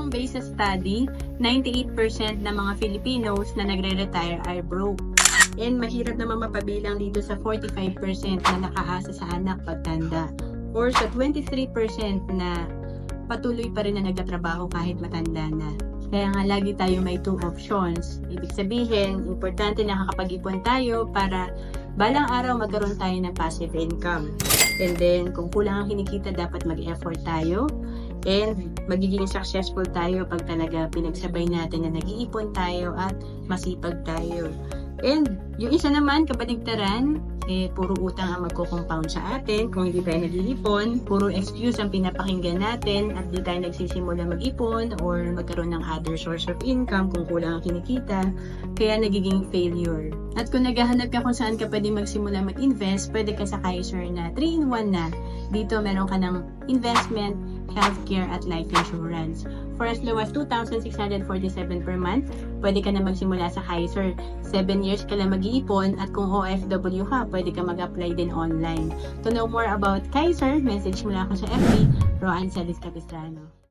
based sa study, 98% ng mga Filipinos na nagre-retire are broke. And mahirap naman mapabilang dito sa 45% na nakaasa sa anak pagtanda. Or sa 23% na patuloy pa rin na nagtatrabaho kahit matanda na. Kaya nga lagi tayo may two options. Ibig sabihin, importante na nakakapag-ipon tayo para balang araw magkaroon tayo ng passive income. And then, kung kulang ang kinikita, dapat mag-effort tayo. And magiging successful tayo pag talaga pinagsabay natin na nag-iipon tayo at masipag tayo. And yung isa naman, kabaligtaran, puro utang ang magko-compound sa atin. Kung hindi tayo nag-iipon, puro excuse ang pinapakinggan natin at di tayo nagsisimula mag-ipon or magkaroon ng other source of income kung kulang ang kinikita. Kaya nagiging failure. At kung naghahanap ka kung saan ka pwede magsimula mag-invest, pwede ka sa Kaiser na 3-in-1 na. Dito meron ka ng investment, healthcare at life insurance. For as low as 2,647 per month, pwede ka na magsimula sa Kaiser. 7 years ka lang mag-iipon at kung OFW ka, pwede ka mag-apply din online. To know more about Kaiser, message mo lang ako sa FB, Roan Celis Capistrano.